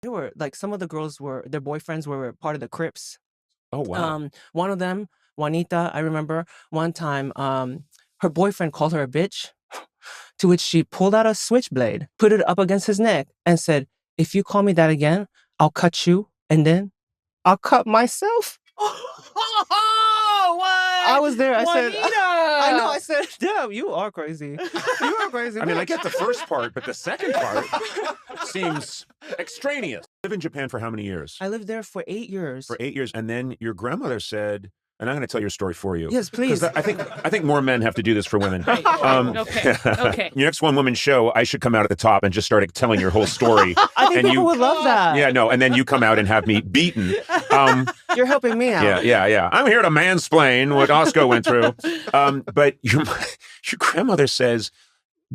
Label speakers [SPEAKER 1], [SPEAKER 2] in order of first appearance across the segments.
[SPEAKER 1] they were like, some of the girls their boyfriends were part of the Crips.
[SPEAKER 2] Oh, wow.
[SPEAKER 1] One of them, Juanita, I remember one time, her boyfriend called her a bitch, to which she pulled out a switchblade, put it up against his neck, and said, "If you call me that again, I'll cut you, and then I'll cut myself."
[SPEAKER 3] What?
[SPEAKER 1] I was there. I said,
[SPEAKER 3] Juanita!
[SPEAKER 1] I know. I said, damn, you are crazy. You are crazy.
[SPEAKER 2] I mean, I get the first part, but the second part seems extraneous. You lived in Japan for how many years?
[SPEAKER 1] I lived there for 8 years.
[SPEAKER 2] For 8 years. And then your grandmother said, and I'm going to tell your story for you.
[SPEAKER 1] Yes, please.
[SPEAKER 2] I think more men have to do this for women.
[SPEAKER 3] Okay.
[SPEAKER 2] Your next one-woman show, I should come out at the top and just start telling your whole story.
[SPEAKER 1] I think people would love that.
[SPEAKER 2] Yeah, no, and then you come out and have me beaten.
[SPEAKER 1] You're helping me out.
[SPEAKER 2] Yeah. I'm here to mansplain what Oscar went through. But your grandmother says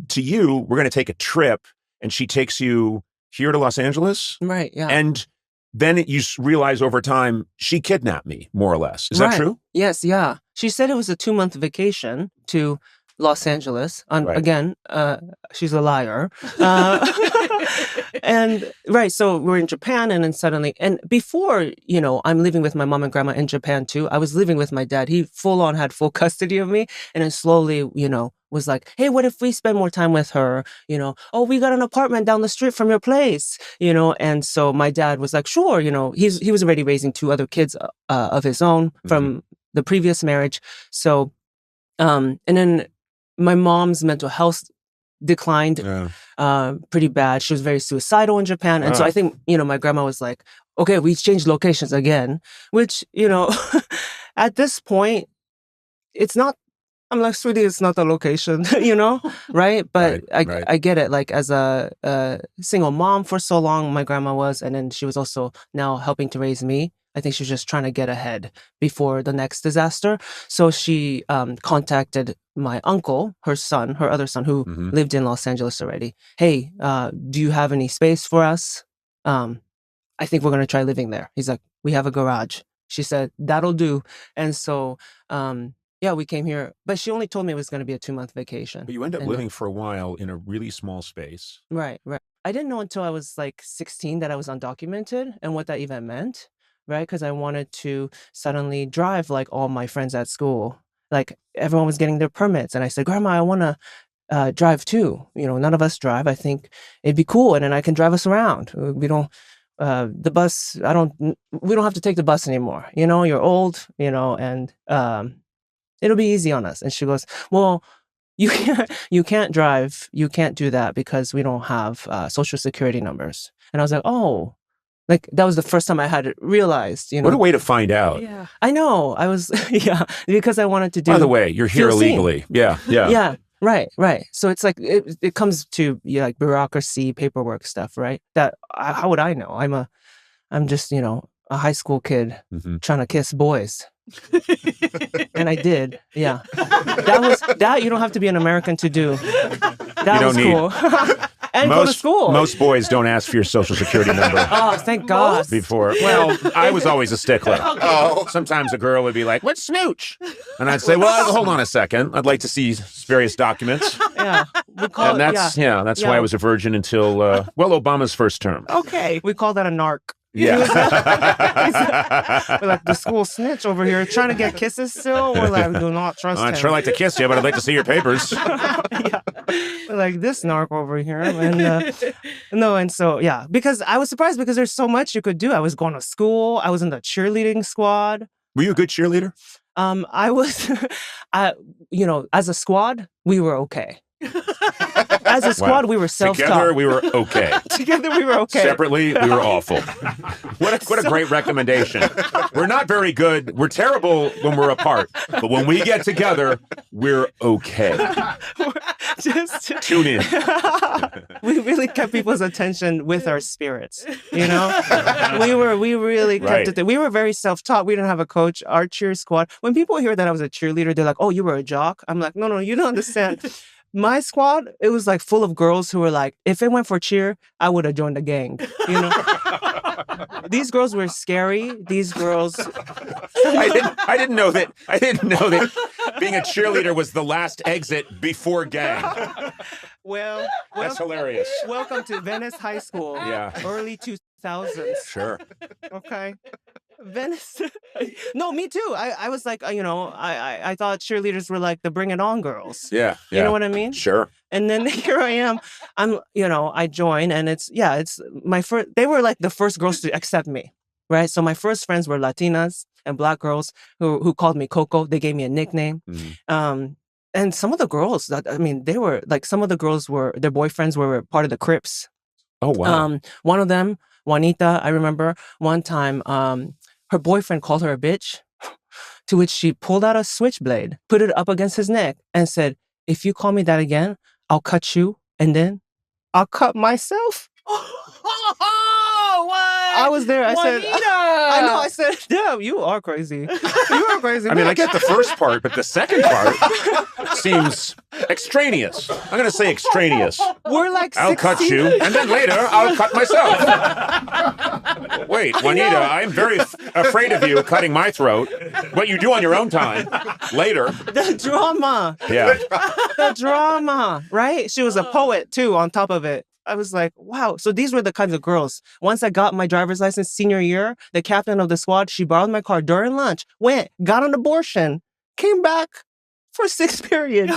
[SPEAKER 2] to you, we're going to take a trip, and she takes you here to Los Angeles.
[SPEAKER 1] Right, yeah.
[SPEAKER 2] And then you realize over time, she kidnapped me, more or less. Is that true?
[SPEAKER 1] Yes, yeah. She said it was a 2-month vacation to Los Angeles. Again, she's a liar. So we're in Japan, and then suddenly, and before, I'm living with my mom and grandma in Japan too. I was living with my dad. He full on had full custody of me, and then slowly, was like, hey, what if we spend more time with her? Oh, we got an apartment down the street from your place, and so my dad was like, sure, he was already raising 2 other kids of his own from the previous marriage. So, and then my mom's mental health declined pretty bad. She was very suicidal in Japan. And so I think, my grandma was like, okay, we changed locations again, which, at this point, it's not, I'm like, sweetie, it's not the location, right? But I get it. Like, as a single mom for so long, my grandma was, and then she was also now helping to raise me. I think she was just trying to get ahead before the next disaster. So she contacted my uncle, her other son, who lived in Los Angeles already. Hey, do you have any space for us? I think we're going to try living there. He's like, we have a garage. She said, that'll do. And so, we came here. But she only told me it was going to be a 2-month vacation.
[SPEAKER 2] But you end up living for a while in a really small space.
[SPEAKER 1] Right. I didn't know until I was like 16 that I was undocumented and what that even meant. Right? Because I wanted to suddenly drive like all my friends at school. Like, everyone was getting their permits. And I said, Grandma, I want to drive too. None of us drive. I think it'd be cool. And then I can drive us around. We don't, the bus, we don't have to take the bus anymore. You're old, and it'll be easy on us. And she goes, well, you can't drive. You can't do that because we don't have Social Security numbers. And I was like, oh. Like, that was the first time I had realized,
[SPEAKER 2] What a way to find out.
[SPEAKER 1] Yeah. I know. I was, because I wanted to do.
[SPEAKER 2] By the way, you're here illegally. Yeah.
[SPEAKER 1] Yeah. Right. So it's like, it comes to like bureaucracy, paperwork stuff, right? That, how would I know? I'm just, a high school kid trying to kiss boys. And I did. Yeah. That you don't have to be an American to do. That was cool. And go to school.
[SPEAKER 2] Most boys don't ask for your Social Security number.
[SPEAKER 1] Oh, thank God.
[SPEAKER 2] Before. Well, I was always a stickler. Sometimes a girl would be like, let's smooch. And I'd say, well, hold on a second. I'd like to see various documents.
[SPEAKER 1] Yeah.
[SPEAKER 2] And that's why I was a virgin until, Obama's first term.
[SPEAKER 1] Okay. We call that a narc.
[SPEAKER 2] Yeah.
[SPEAKER 1] We're like, the school snitch over here trying to get kisses still. We're like, do not trust him.
[SPEAKER 2] I'd sure like to kiss you, but I'd like to see your papers.
[SPEAKER 1] We're like, this narc over here. And because I was surprised because there's so much you could do. I was going to school. I was in the cheerleading squad.
[SPEAKER 2] Were you a good cheerleader?
[SPEAKER 1] I was, as a squad, we were okay. As a squad, we were self-taught.
[SPEAKER 2] Together, we were okay.
[SPEAKER 1] Together, we were okay.
[SPEAKER 2] Separately, we were awful. What a great recommendation. We're not very good. We're terrible when we're apart. But when we get together, we're okay.
[SPEAKER 1] Just
[SPEAKER 2] tune in.
[SPEAKER 1] We really kept people's attention with our spirits. We really kept it there. We were very self-taught. We didn't have a coach. Our cheer squad. When people hear that I was a cheerleader, they're like, "Oh, you were a jock." I'm like, "No, you don't understand." My squad, it was like full of girls who were like, if it went for cheer, I would have joined the gang. These girls were scary. These girls.
[SPEAKER 2] I didn't know that being a cheerleader was the last exit before gang.
[SPEAKER 1] Well,
[SPEAKER 2] that's hilarious.
[SPEAKER 1] Welcome to Venice High School.
[SPEAKER 2] Yeah.
[SPEAKER 1] Early 2000s. thousands.
[SPEAKER 2] Sure.
[SPEAKER 1] Okay. Venice. No, me too. I was like, I thought cheerleaders were like the Bring It On girls.
[SPEAKER 2] Yeah.
[SPEAKER 1] You know what I mean?
[SPEAKER 2] Sure.
[SPEAKER 1] And then here I am. I join, and it's my first. They were like the first girls to accept me, right? So my first friends were Latinas and Black girls who called me Coco. They gave me a nickname. And some of the girls, they were like, some of the girls their boyfriends were part of the Crips.
[SPEAKER 2] Oh wow.
[SPEAKER 1] One of them, Juanita, I remember one time, her boyfriend called her a bitch, to which she pulled out a switchblade, put it up against his neck, and said, "If you call me that again, I'll cut you, and then I'll cut myself."
[SPEAKER 3] Oh, what?
[SPEAKER 1] I was there. I said,
[SPEAKER 3] Juanita!
[SPEAKER 1] I know. I said, "Damn, you are crazy. You are crazy."
[SPEAKER 2] I mean, I get the first part, but the second part seems extraneous. I'm going to say extraneous.
[SPEAKER 1] We're like,
[SPEAKER 2] I'll cut you, and then later I'll cut myself. Wait, Juanita, I'm very afraid of you cutting my throat. What you do on your own time. Later.
[SPEAKER 1] The drama.
[SPEAKER 2] Yeah.
[SPEAKER 1] The drama, right? She was a poet too, on top of it. I was like, wow. So these were the kinds of girls. Once I got my driver's license senior year, the captain of the squad, she borrowed my car during lunch, got an abortion, came back for 6th period.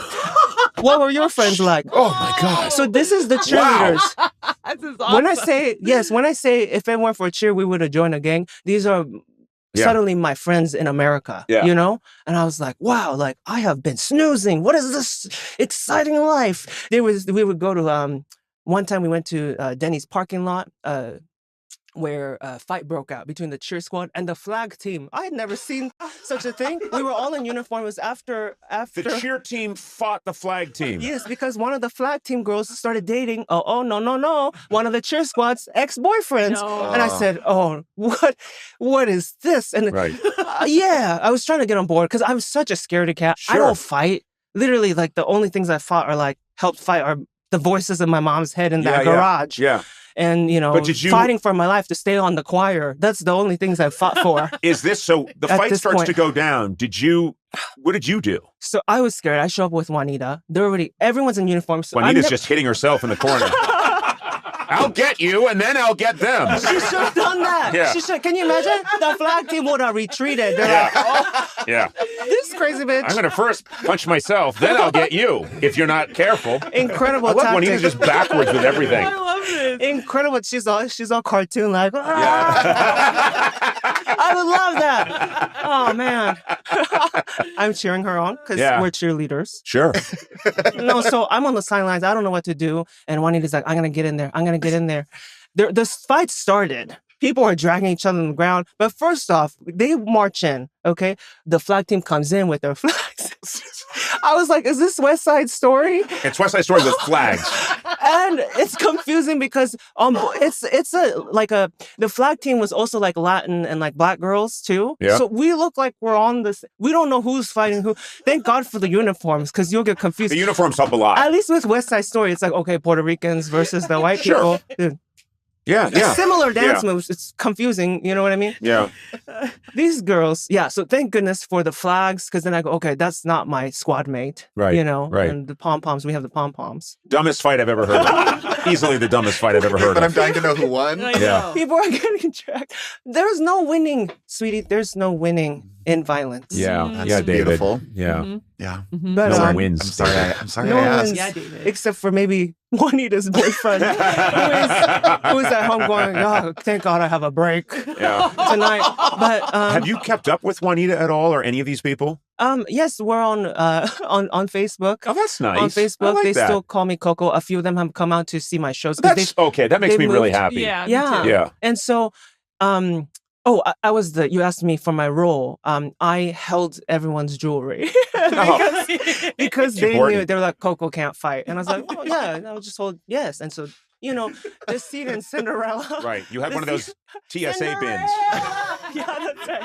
[SPEAKER 1] What were your friends like?
[SPEAKER 2] Oh my God.
[SPEAKER 1] So this is the cheerleaders.
[SPEAKER 3] Wow. This is awesome.
[SPEAKER 1] When I say if it weren't for cheer, we would have joined a gang. These are suddenly my friends in America, you know? And I was like, wow, like I have been snoozing. What is this exciting life? We would go to, one time we went to Denny's parking lot, where a fight broke out between the cheer squad and the flag team. I had never seen such a thing. We were all in uniform. It was after
[SPEAKER 2] The cheer team fought the flag team.
[SPEAKER 1] Yes, because one of the flag team girls started dating, no, one of the cheer squad's ex-boyfriends.
[SPEAKER 3] No.
[SPEAKER 1] And I said, oh, what is this? And I was trying to get on board because I'm such a scaredy cat.
[SPEAKER 2] Sure.
[SPEAKER 1] I don't fight. Literally, like the only things I fought are like helped fight are the voices in my mom's head in that garage.
[SPEAKER 2] Yeah.
[SPEAKER 1] And,
[SPEAKER 2] But did you...
[SPEAKER 1] fighting for my life to stay on the choir. That's the only things I fought for.
[SPEAKER 2] Is this, so the fight starts to go down. What did you do?
[SPEAKER 1] So I was scared. I show up with Juanita. Everyone's in uniform. So
[SPEAKER 2] Juanita's just hitting herself in the corner. I'll get you, and then I'll get them.
[SPEAKER 1] She should have done that.
[SPEAKER 2] Yeah.
[SPEAKER 1] She should. Can you imagine? The flag team would have retreated. They're like, oh, this crazy bitch.
[SPEAKER 2] I'm going to first punch myself, then I'll get you, if you're not careful.
[SPEAKER 1] Incredible
[SPEAKER 2] I love
[SPEAKER 1] tactic.
[SPEAKER 2] Juanita's just backwards with everything.
[SPEAKER 3] I love this.
[SPEAKER 1] Incredible. She's all cartoon like. I would love that. Oh man. I'm cheering her on because we're cheerleaders.
[SPEAKER 2] Sure.
[SPEAKER 1] No, so I'm on the sidelines. I don't know what to do. And Juanita's like, I'm going to get in there. I'm going to get in there. The fight started. People are dragging each other on the ground. But first off, they march in, okay? The flag team comes in with their flags. I was like, is this West Side Story?
[SPEAKER 2] It's West Side Story with flags.
[SPEAKER 1] And it's confusing because the flag team was also like Latin and like Black girls too. Yeah. So we look like we're on this. We don't know who's fighting who. Thank God for the uniforms because you'll get confused.
[SPEAKER 2] The uniforms help a lot.
[SPEAKER 1] At least with West Side Story, it's like, okay, Puerto Ricans versus the white people. Dude.
[SPEAKER 2] Yeah.
[SPEAKER 1] Similar dance moves. It's confusing. You know what I mean?
[SPEAKER 2] Yeah.
[SPEAKER 1] These girls, so thank goodness for the flags, because then I go, okay, that's not my squad mate.
[SPEAKER 2] Right.
[SPEAKER 1] You know?
[SPEAKER 2] Right.
[SPEAKER 1] And the pom-poms, we have the pom-poms.
[SPEAKER 2] Dumbest fight I've ever heard of. Easily the dumbest fight I've ever heard of.
[SPEAKER 4] But I'm dying to know who won.
[SPEAKER 2] Yeah.
[SPEAKER 1] People are getting tracked. There's no winning, sweetie. There's no winning in violence.
[SPEAKER 2] Yeah.
[SPEAKER 4] That's
[SPEAKER 2] David.
[SPEAKER 4] beautiful.
[SPEAKER 2] Yeah.
[SPEAKER 3] Mm-hmm.
[SPEAKER 4] Yeah.
[SPEAKER 3] Mm-hmm.
[SPEAKER 1] But,
[SPEAKER 2] no one wins.
[SPEAKER 4] I'm sorry
[SPEAKER 1] no
[SPEAKER 4] I asked.
[SPEAKER 1] one's,
[SPEAKER 3] Yeah, David.
[SPEAKER 1] except for maybe Juanita's boyfriend, who is at home going, oh, thank God I have a break tonight. But
[SPEAKER 2] have you kept up with Juanita at all, or any of these people?
[SPEAKER 1] Yes, we're on Facebook.
[SPEAKER 2] Oh, that's nice.
[SPEAKER 1] On Facebook,
[SPEAKER 2] like
[SPEAKER 1] they
[SPEAKER 2] that.
[SPEAKER 1] still call me Coco. A few of them have come out to see my shows.
[SPEAKER 2] That's okay. That makes me really
[SPEAKER 1] moved.
[SPEAKER 2] happy.
[SPEAKER 3] Yeah.
[SPEAKER 1] Yeah.
[SPEAKER 3] Me too.
[SPEAKER 2] Yeah.
[SPEAKER 1] And so, I was you asked me for my role. I held everyone's jewelry because they knew, they were like, Coco can't fight. And I was like, oh yeah, and I would just hold, yes. And so, this scene in Cinderella.
[SPEAKER 2] Right. You had one of those TSA bins.
[SPEAKER 1] Yeah, that's right.